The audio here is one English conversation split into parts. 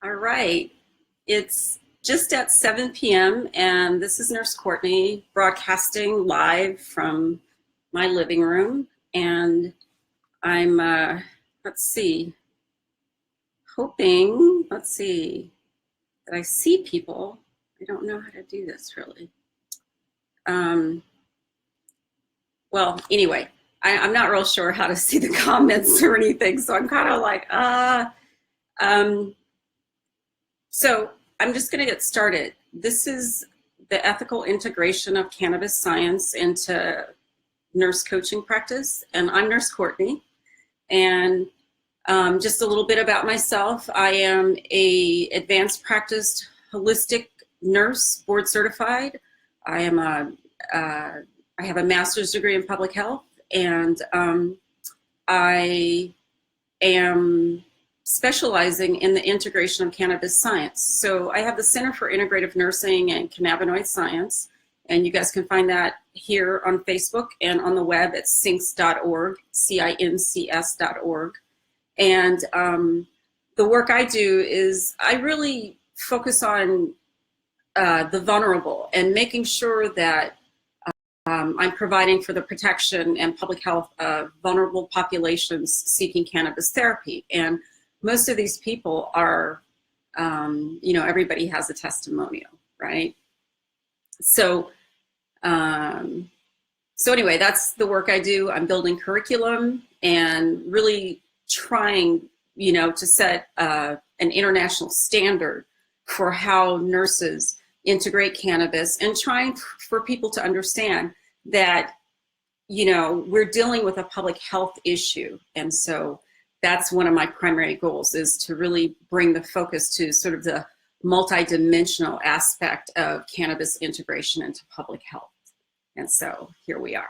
All right. It's just at 7 p.m. and this is Nurse Courtney broadcasting live from my living room. And I'm, let's see, hoping, that I see people. I don't know how to do this really. Um, well, anyway, I'm not real sure how to see the comments or anything. So I'm kind of like, um, So I'm just going to get started. This is the ethical integration of cannabis science into nurse coaching practice, and I'm Nurse Courtney. And just a little bit about myself. I am a advanced practiced holistic nurse, board certified. I am I have a master's degree in public health, and I am specializing in the integration of cannabis science. So I have the Center for Integrative Nursing and Cannabinoid Science, and you guys can find that here on Facebook and on the web at cincs.org, cincs.org. And the work I do is I really focus on the vulnerable and making sure that I'm providing for the protection and public health of vulnerable populations seeking cannabis therapy. And most of these people are, everybody has a testimonial, right? So, anyway, that's the work I do. I'm building curriculum and really trying, to set an international standard for how nurses integrate cannabis, and trying for people to understand that, we're dealing with a public health issue. And so that's one of my primary goals, is to really bring the focus to sort of the multidimensional aspect of cannabis integration into public health. And so here we are.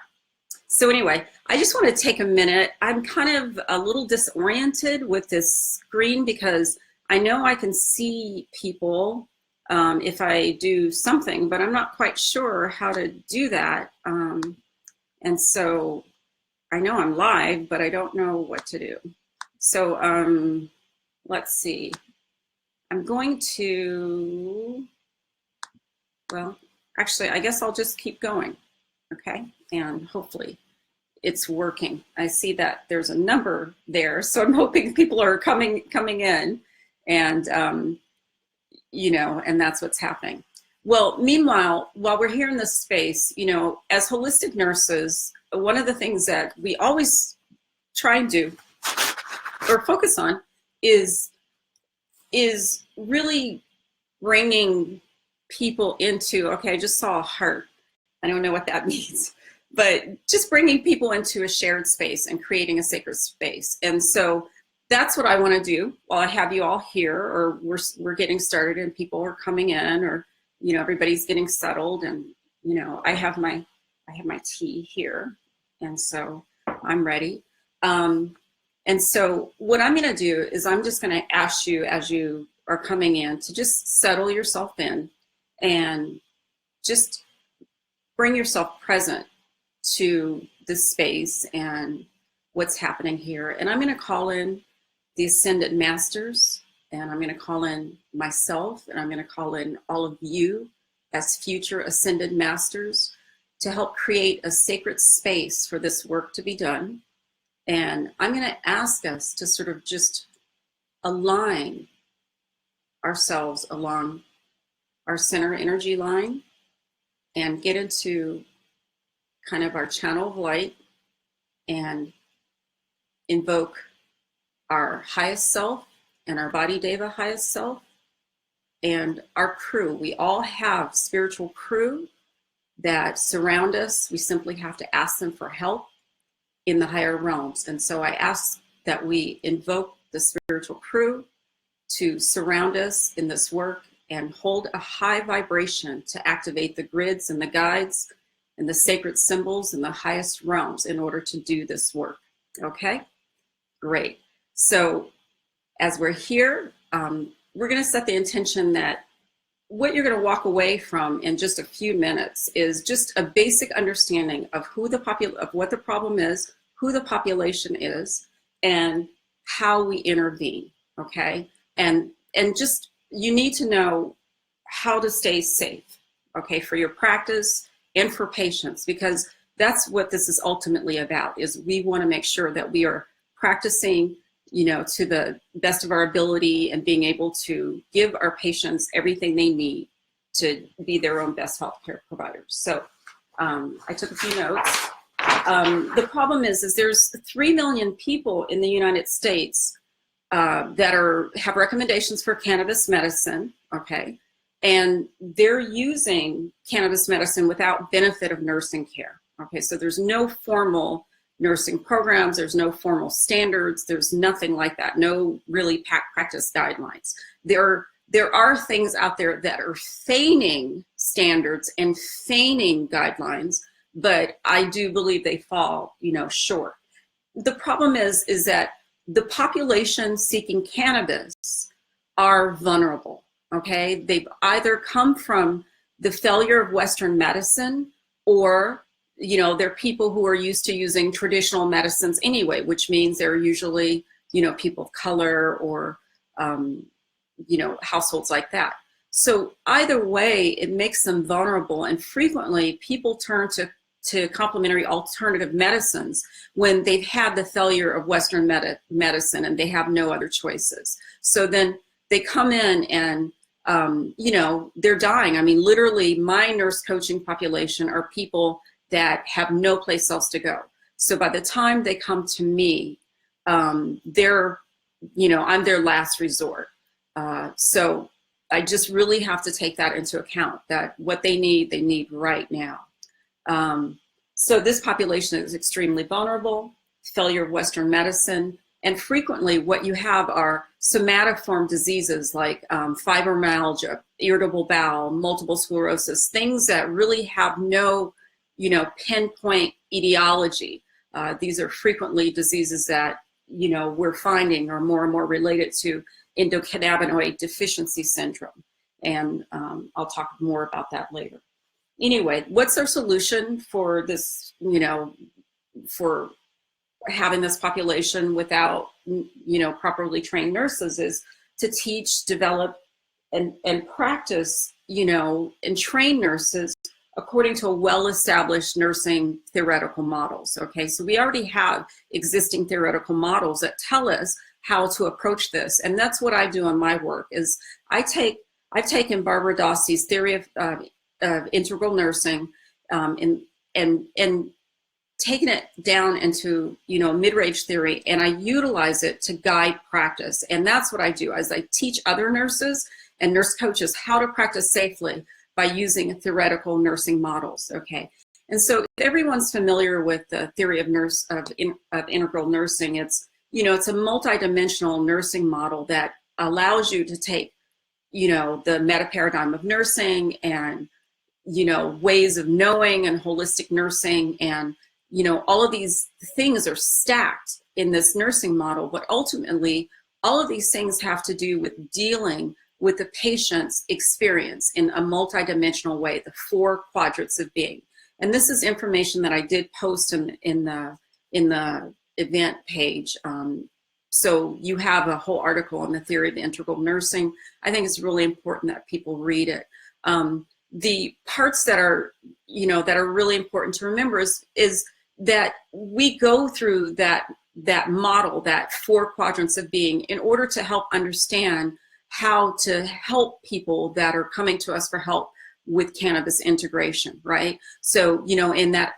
So anyway, I just want to take a minute. I'm kind of a little disoriented with this screen because I know I can see people if I do something, but I'm not quite sure how to do that. And so I know I'm live, but I don't know what to do. So let's see. I'm going to, well, actually, I guess I'll just keep going, okay? And hopefully it's working. I see that there's a number there, so I'm hoping people are coming in, and and that's what's happening. Well, meanwhile, while we're here in this space, as holistic nurses, one of the things that we always try and do or focus on is really bringing people into, okay, I just saw a heart. I don't know what that means, but just bringing people into a shared space and creating a sacred space. And so that's what I want to do while I have you all here, or we're getting started and people are coming in, or everybody's getting settled, and I have my tea here, and so I'm ready. And so what I'm going to do is I'm just going to ask you, as you are coming in, to just settle yourself in and just bring yourself present to this space and what's happening here. And I'm going to call in the Ascended Masters, and I'm going to call in myself, and I'm going to call in all of you as future Ascended Masters to help create a sacred space for this work to be done. And I'm going to ask us to sort of just align ourselves along our center energy line and get into kind of our channel of light and invoke our highest self and our body deva highest self and our crew. We all have spiritual crew that surround us. We simply have to ask them for help in the higher realms. And so I ask that we invoke the spiritual crew to surround us in this work and hold a high vibration to activate the grids and the guides and the sacred symbols in the highest realms in order to do this work. Okay, great. So as we're here, we're going to set the intention that what you're going to walk away from in just a few minutes is just a basic understanding of what the problem is, who the population is, and how we intervene. Okay, and and just, you need to know how to stay safe, okay, for your practice and for patients, because that's what this is ultimately about, is we want to make sure that we are practicing, you know, to the best of our ability and being able to give our patients everything they need to be their own best healthcare providers. So I took a few notes. The problem is there's 3 million people in the United States that have recommendations for cannabis medicine, okay? And they're using cannabis medicine without benefit of nursing care, okay? So there's no formal nursing programs, there's no formal standards, there's nothing like that, no really practice guidelines. There are things out there that are feigning standards and feigning guidelines, but I do believe they fall, you know, short. The problem is that the population seeking cannabis are vulnerable, okay? They've either come from the failure of Western medicine, or, you know, they're people who are used to using traditional medicines anyway, which means they're usually, you know, people of color or, you know, households like that. So either way, it makes them vulnerable, and frequently people turn to complementary alternative medicines when they've had the failure of Western medicine and they have no other choices. So then they come in and, you know, they're dying. I mean, literally my nurse coaching population are people that have no place else to go. So by the time they come to me, they're, you know, I'm their last resort. So I just really have to take that into account, that what they need right now. So this population is extremely vulnerable, failure of Western medicine, and frequently what you have are somatoform diseases like fibromyalgia, irritable bowel, multiple sclerosis, things that really have no, you know, pinpoint etiology. These are frequently diseases that, you know, we're finding are more and more related to endocannabinoid deficiency syndrome. And I'll talk more about that later. Anyway, what's our solution for this, you know, for having this population without, you know, properly trained nurses, is to teach, develop, and practice, you know, and train nurses according to a well-established nursing theoretical models, okay? So we already have existing theoretical models that tell us how to approach this. And that's what I do in my work, is I've taken Barbara Dossey's theory of integral nursing and taken it down into, you know, mid-range theory, and I utilize it to guide practice. And that's what I do, as I teach other nurses and nurse coaches how to practice safely by using theoretical nursing models, okay? And so if everyone's familiar with the theory of integral nursing, it's, you know, it's a multidimensional nursing model that allows you to take, you know, the meta paradigm of nursing and, you know, ways of knowing and holistic nursing, and, you know, all of these things are stacked in this nursing model, but ultimately all of these things have to do with dealing with the patient's experience in a multidimensional way, the 4 quadrants of being. And this is information that I did post in the event page. So you have a whole article on the theory of integral nursing. I think it's really important that people read it. The parts that are, you know, that are really important to remember is that we go through that model, that 4 quadrants of being, in order to help understand how to help people that are coming to us for help with cannabis integration, right? So, you know, in that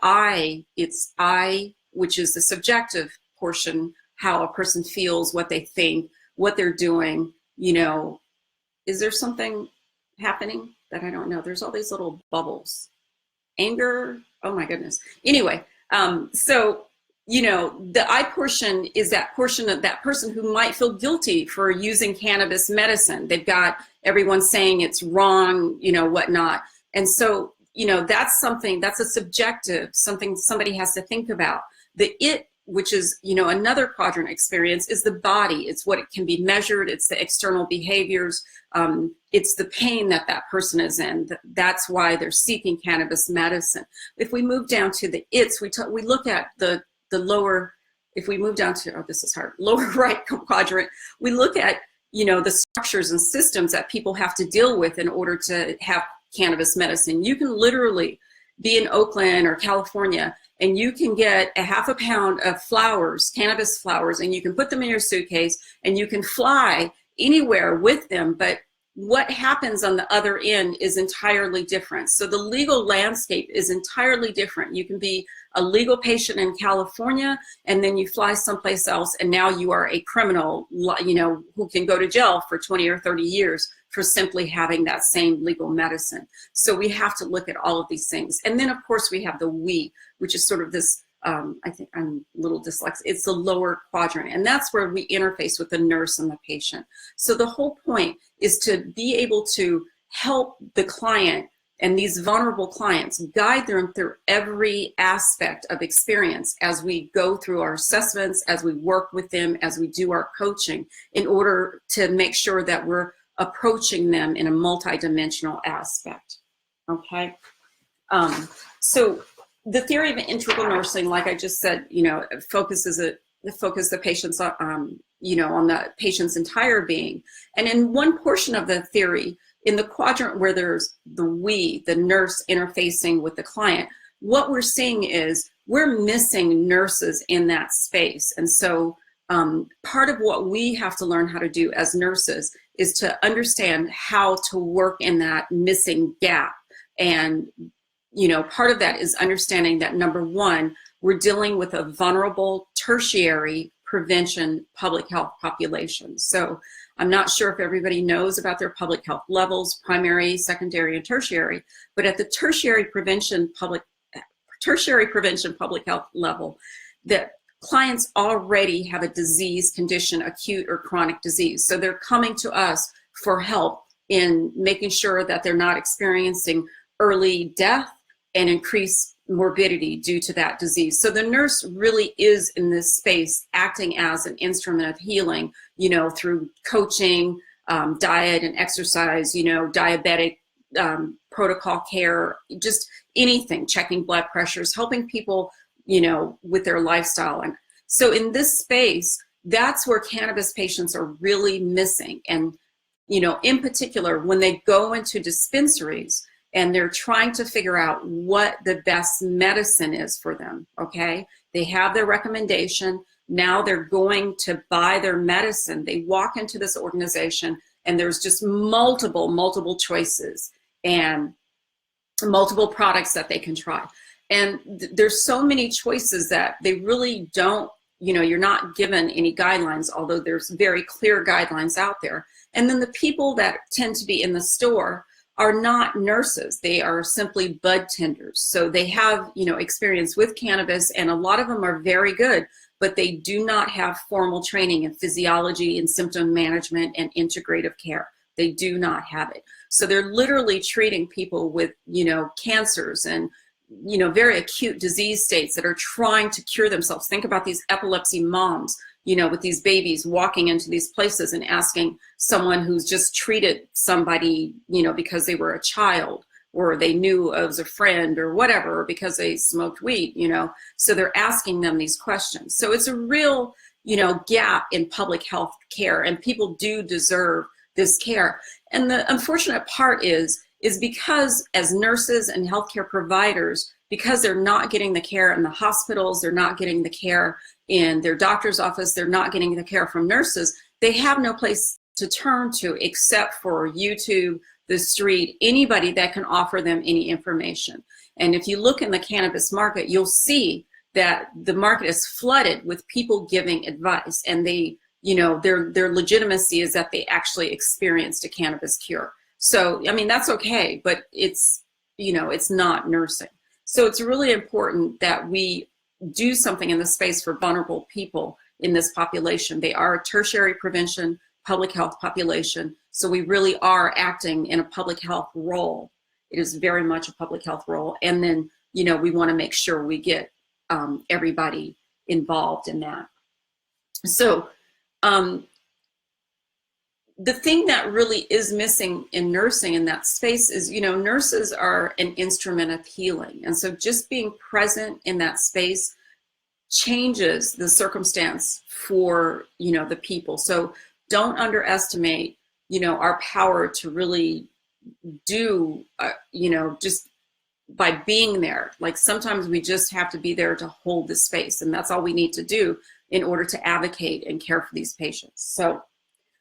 it's I, which is the subjective portion, how a person feels, what they think, what they're doing, you know. Is there something happening that I don't know? There's all these little bubbles. Anger, oh my goodness. Anyway, so, you know, the I portion is that portion of that person who might feel guilty for using cannabis medicine. They've got everyone saying it's wrong, you know, whatnot. And so, you know, that's something, that's a subjective, something somebody has to think about. The it, which is, you know, another quadrant experience, is the body. It's what it can be measured. It's the external behaviors. It's the pain that that person is in. That's why they're seeking cannabis medicine. If we move down to the it's, we look at the lower, if we move down to, oh, this is hard, lower right quadrant, we look at, the structures and systems that people have to deal with in order to have cannabis medicine. You can literally be in Oakland or California, and you can get a half a pound of flowers, cannabis flowers, and you can put them in your suitcase and you can fly anywhere with them. But what happens on the other end is entirely different. So the legal landscape is entirely different. You can be a legal patient in California, and then you fly someplace else, and now you are a criminal, who can go to jail for 20 or 30 years for simply having that same legal medicine. So we have to look at all of these things. And then, of course, we have the we, which is sort of this, I think I'm a little dyslexic, it's the lower quadrant. And that's where we interface with the nurse and the patient. So the whole point is to be able to help the client and these vulnerable clients, guide them through every aspect of experience as we go through our assessments, as we work with them, as we do our coaching, in order to make sure that we're approaching them in a multidimensional aspect. Okay. So the theory of integral nursing, like I just said, focuses the patients on, on the patient's entire being. And in one portion of the theory, in the quadrant where there's the we, the nurse interfacing with the client, what we're seeing is we're missing nurses in that space. And so part of what we have to learn how to do as nurses is to understand how to work in that missing gap. And, part of that is understanding that, number one, we're dealing with a vulnerable tertiary prevention public health population. So I'm not sure if everybody knows about their public health levels, primary, secondary, and tertiary, but at the tertiary prevention public health level, that clients already have a disease condition, acute or chronic disease. So they're coming to us for help in making sure that they're not experiencing early death and increased morbidity due to that disease. So the nurse really is in this space acting as an instrument of healing, through coaching, diet and exercise, diabetic protocol care, just anything, checking blood pressures, helping people, with their lifestyle. And so in this space, that's where cannabis patients are really missing. And, in particular, when they go into dispensaries and they're trying to figure out what the best medicine is for them, okay? They have their recommendation. Now they're going to buy their medicine. They walk into this organization and there's just multiple choices and multiple products that they can try. And there's so many choices that they really don't, you're not given any guidelines, although there's very clear guidelines out there. And then the people that tend to be in the store are not nurses. They are simply bud tenders. So they have, experience with cannabis, and a lot of them are very good, but they do not have formal training in physiology and symptom management and integrative care. They do not have it. So they're literally treating people with, cancers and, very acute disease states that are trying to cure themselves. Think about these epilepsy moms, with these babies walking into these places and asking someone who's just treated somebody, because they were a child or they knew as a friend or whatever, or because they smoked weed, so they're asking them these questions. So it's a real, gap in public health care, and people do deserve this care. And the unfortunate part is because as nurses and healthcare providers, because they're not getting the care in the hospitals, they're not getting the care in their doctor's office, they're not getting the care from nurses, they have no place to turn to except for YouTube, the street, anybody that can offer them any information. And if you look in the cannabis market, you'll see that the market is flooded with people giving advice, and they, their legitimacy is that they actually experienced a cannabis cure. So, that's okay, but it's, it's not nursing. So it's really important that we do something in the space for vulnerable people in this population. They are a tertiary prevention public health population. So we really are acting in a public health role. It is very much a public health role. And then, we want to make sure we get everybody involved in that. So the thing that really is missing in nursing in that space is, nurses are an instrument of healing. And so just being present in that space changes the circumstance for, the people. So don't underestimate, our power to really do, just by being there. Like sometimes we just have to be there to hold the space, and that's all we need to do in order to advocate and care for these patients.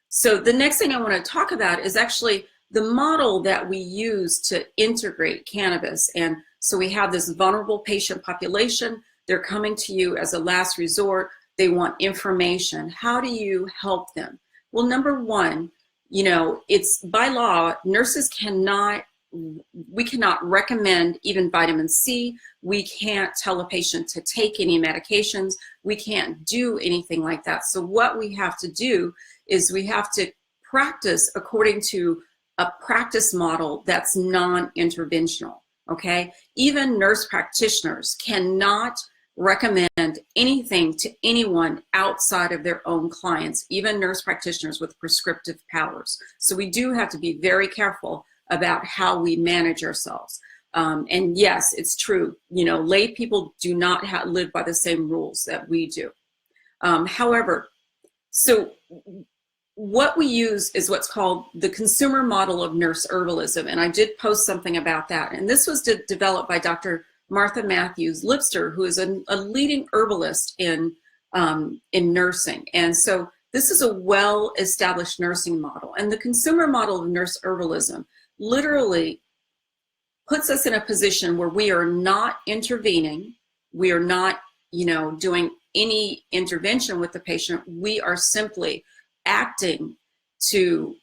So the next thing I want to talk about is actually the model that we use to integrate cannabis. And so we have this vulnerable patient population. They're coming to you as a last resort. They want information. How do you help them? Well, number one, it's by law, we cannot recommend even vitamin C. We can't tell a patient to take any medications. We can't do anything like that. So what we have to do is we have to practice according to a practice model that's non-interventional, okay? Even nurse practitioners cannot recommend anything to anyone outside of their own clients, even nurse practitioners with prescriptive powers. So we do have to be very careful about how we manage ourselves. And yes, it's true, lay people do not live by the same rules that we do. However, so what we use is what's called the consumer model of nurse herbalism. And I did post something about that. And this was developed by Dr. Martha Matthews Lipster, who is a leading herbalist in nursing. And so this is a well-established nursing model. And the consumer model of nurse herbalism literally puts us in a position where we are not intervening. We are not, doing any intervention with the patient. We are simply acting to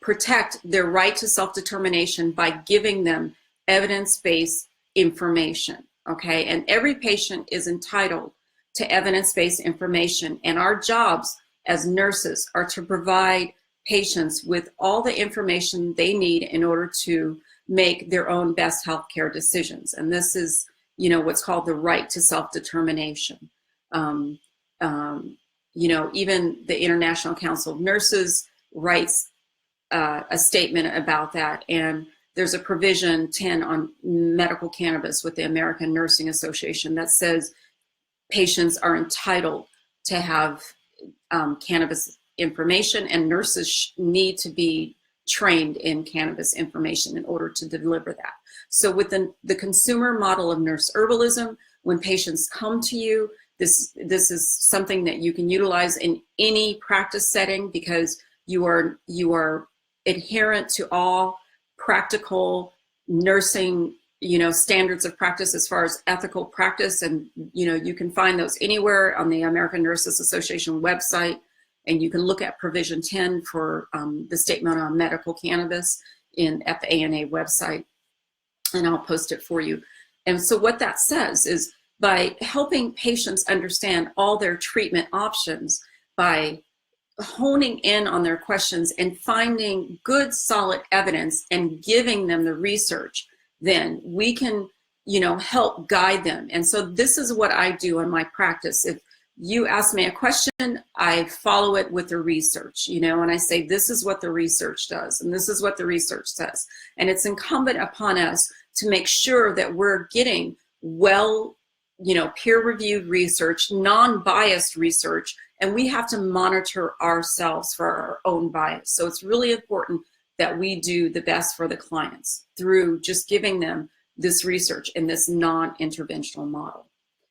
protect their right to self-determination by giving them evidence-based information, okay? And every patient is entitled to evidence-based information, and our jobs as nurses are to provide patients with all the information they need in order to make their own best healthcare decisions. And this is, what's called the right to self-determination. Even the International Council of Nurses writes a statement about that. And there's a provision 10 on medical cannabis with the American Nursing Association that says patients are entitled to have cannabis information, and nurses need to be trained in cannabis information in order to deliver that. So within the consumer model of nurse herbalism, when patients come to you, this is something that you can utilize in any practice setting, because you are adherent to all practical nursing, standards of practice as far as ethical practice. And, you can find those anywhere on the American Nurses Association website. And you can look at Provision 10 for the statement on medical cannabis at the ANA website. And I'll post it for you. And so what that says is, by helping patients understand all their treatment options, by honing in on their questions and finding good, solid evidence and giving them the research, then we can, help guide them. And so this is what I do in my practice. If you ask me a question, I follow it with the research, and I say, this is what the research does, and this is what the research says. And it's incumbent upon us to make sure that we're getting peer-reviewed research, non-biased research, and we have to monitor ourselves for our own bias. So it's really important that we do the best for the clients through just giving them this research in this non-interventional model.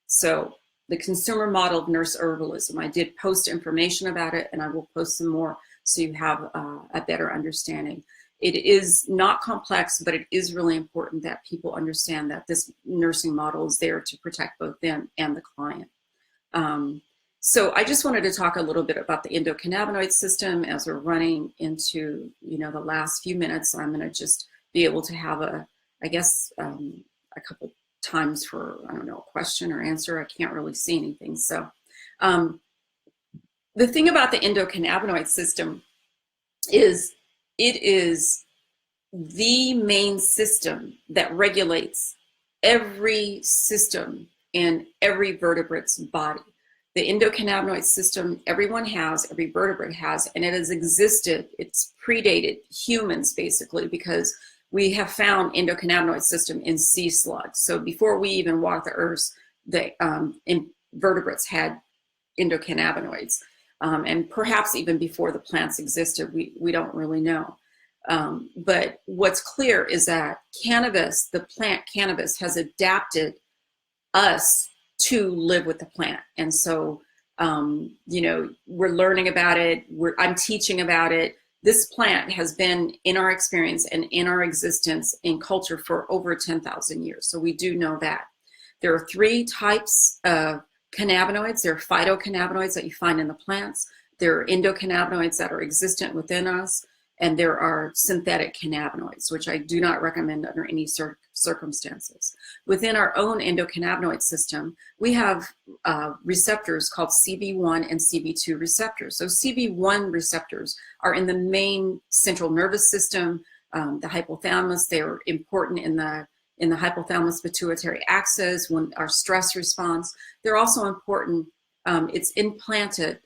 So the consumer model of nurse herbalism, I did post information about it, and I will post some more so you have a better understanding. It is not complex, but it is really important that people understand that this nursing model is there to protect both them and the client. So I just wanted to talk a little bit about the endocannabinoid system as we're running into, the last few minutes. I'm going to just be able to have a couple times for, a question or answer. I can't really see anything. So the thing about the endocannabinoid system is it is the main system that regulates every system in every vertebrate's body. The endocannabinoid system everyone has, every vertebrate has, and it has existed, it's predated humans basically, because we have found endocannabinoid system in sea slugs. So before we even walked the earth, the vertebrates had endocannabinoids. and perhaps even before the plants existed. We don't really know. But what's clear is that cannabis, the plant cannabis, has adapted us to live with the plant. And so, you know, we're learning about it. I'm teaching about it. This plant has been in our experience and in our existence in culture for over 10,000 years. So we do know that. There are 3 types of cannabinoids. There are phytocannabinoids that you find in the plants. There are endocannabinoids that are existent within us. And there are synthetic cannabinoids, which I do not recommend under any circumstances. Within our own endocannabinoid system, we have receptors called CB1 and CB2 receptors. So CB1 receptors are in the main central nervous system, the hypothalamus. They are important in the hypothalamus pituitary axis when our stress response. They're also important. It's implanted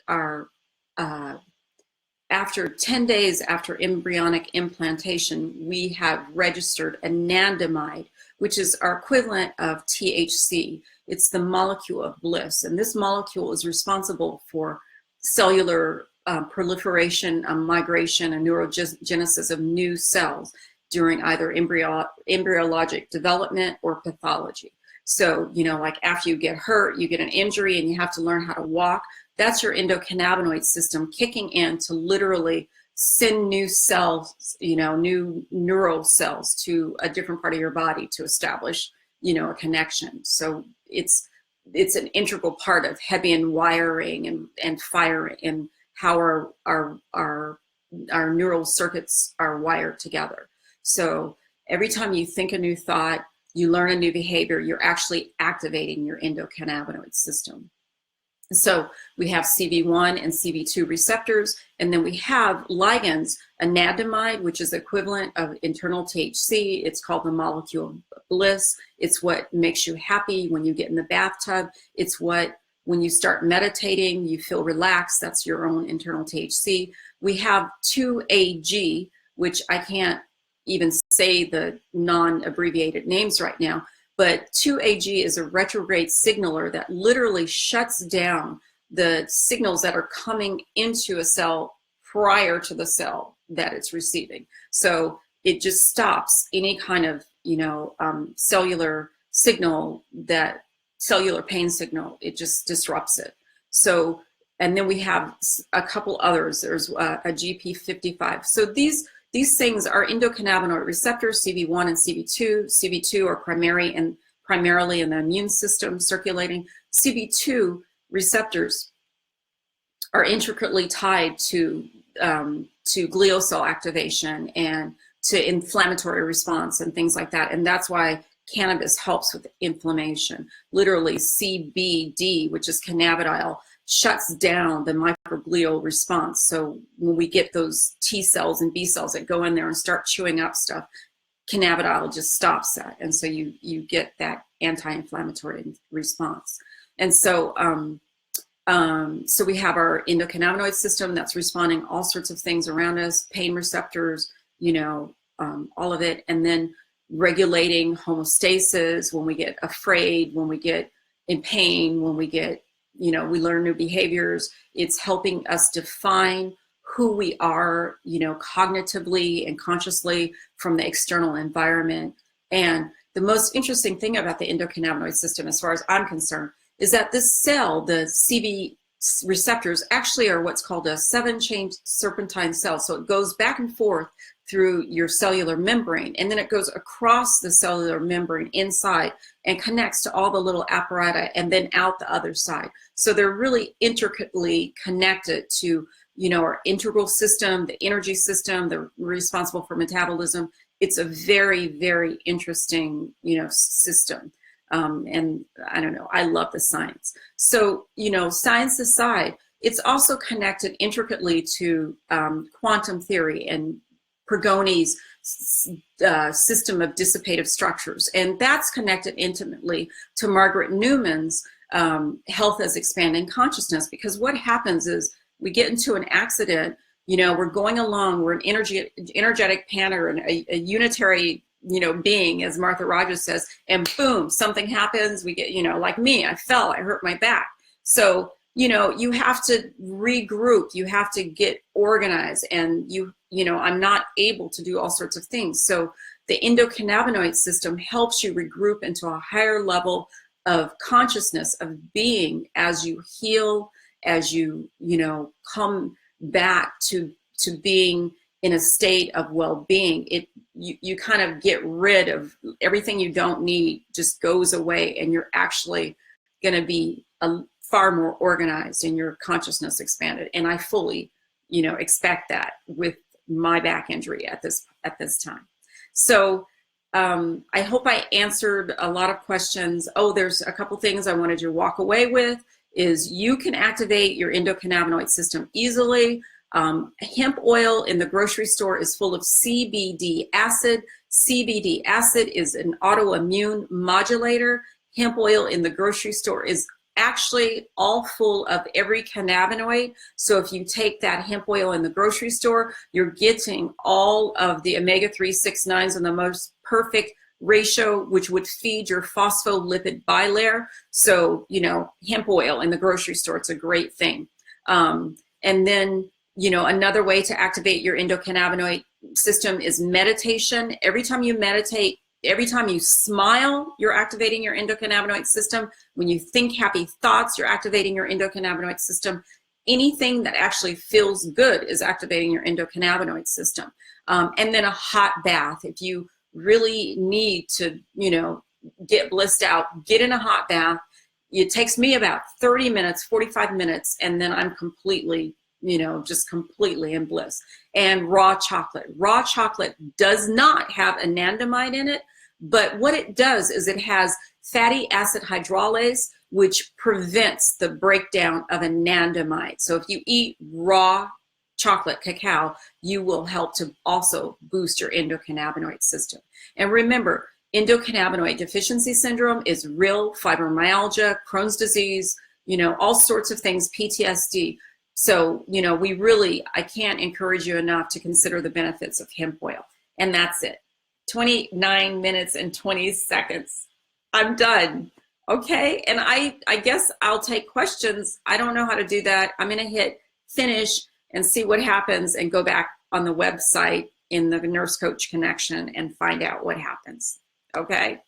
after 10 days after embryonic implantation, we have registered anandamide, which is our equivalent of THC. It's the molecule of bliss. And this molecule is responsible for cellular proliferation, migration, and neurogenesis of new cells during either embryologic development or pathology. So, you know, like after you get hurt, you get an injury and you have to learn how to walk. That's your endocannabinoid system kicking in to literally send new cells, you know, new neural cells to a different part of your body to establish, you know, a connection. So it's an integral part of Hebbian wiring and firing and how our neural circuits are wired together. So every time you think a new thought, you learn a new behavior, you're actually activating your endocannabinoid system. So we have CB1 and CB2 receptors, and then we have ligands, anandamide, which is equivalent of internal THC. It's called the molecule of bliss. It's what makes you happy when you get in the bathtub. It's what, when you start meditating, you feel relaxed. That's your own internal THC. We have 2AG, which I can't even say the non-abbreviated names right now, but 2AG is a retrograde signaler that literally shuts down the signals that are coming into a cell prior to the cell that it's receiving. So it just stops any kind of, you know, cellular signal, that cellular pain signal. It just disrupts it. So, and then we have a couple others. There's a GP55. So these things are endocannabinoid receptors, CB1 and CB2. CB2 are primarily in the immune system circulating. CB2 receptors are intricately tied to glial cell activation and to inflammatory response and things like that. And that's why cannabis helps with inflammation. Literally CBD, which is cannabidiol, shuts down the microglial response. So when we get those T cells and B cells that go in there and start chewing up stuff, cannabidiol just stops that. And so you get that anti-inflammatory response. And so, so we have our endocannabinoid system that's responding all sorts of things around us, pain receptors, you know, all of it. And then regulating homeostasis when we get afraid, when we get in pain, when we get, you know, we learn new behaviors. It's helping us define who we are, you know, cognitively and consciously from the external environment. And the most interesting thing about the endocannabinoid system, as far as I'm concerned, is that this cell, the CB receptors, actually are what's called a 7-chain serpentine cell. So it goes back and forth through your cellular membrane, and then it goes across the cellular membrane inside and connects to all the little apparata and then out the other side. So they're really intricately connected to, you know, our integral system, the energy system, they're responsible for metabolism. It's a very, very interesting, you know, system. And I don't know, I love the science. So, you know, science aside, it's also connected intricately to quantum theory and Pergoni's system of dissipative structures. And that's connected intimately to Margaret Newman's health as expanding consciousness, because what happens is we get into an accident, you know, we're going along, we're an energetic pattern, a unitary, you know, being, as Martha Rogers says, and boom, something happens. We get, you know, like me, I fell, I hurt my back. So you have to regroup, you have to get organized, and I'm not able to do all sorts of things. So the endocannabinoid system helps you regroup into a higher level of consciousness, of being, as you heal, as you come back to being in a state of well-being. You kind of get rid of everything you don't need, just goes away, and you're actually going to be far more organized and your consciousness expanded. And I fully expect that with my back injury at this time. So I hope I answered a lot of questions. Oh, there's a couple things I wanted you to walk away with. Is you can activate your endocannabinoid system easily. Hemp oil in the grocery store is full of CBD acid. CBD acid is an autoimmune modulator. Hemp oil in the grocery store is actually all full of every cannabinoid. So if you take that hemp oil in the grocery store, you're getting all of the omega-3, 6, 9s in the most perfect ratio, which would feed your phospholipid bilayer. So, hemp oil in the grocery store, it's a great thing. And then, another way to activate your endocannabinoid system is meditation. Every time you meditate, every time you smile, you're activating your endocannabinoid system. When you think happy thoughts, you're activating your endocannabinoid system. Anything that actually feels good is activating your endocannabinoid system. And then a hot bath. If you really need to, get blissed out, get in a hot bath. It takes me about 30 minutes, 45 minutes, and then I'm completely, just completely in bliss. And raw chocolate. Raw chocolate does not have anandamide in it, but what it does is it has fatty acid hydrolase, which prevents the breakdown of anandamide. So if you eat raw chocolate, cacao, you will help to also boost your endocannabinoid system. And remember, endocannabinoid deficiency syndrome is real, fibromyalgia, Crohn's disease, all sorts of things, PTSD. So, I can't encourage you enough to consider the benefits of hemp oil. And that's it. 29 minutes and 20 seconds. I'm done. Okay. And I guess I'll take questions. I don't know how to do that. I'm going to hit finish and see what happens and go back on the website in the Nurse Coach Connection and find out what happens. Okay.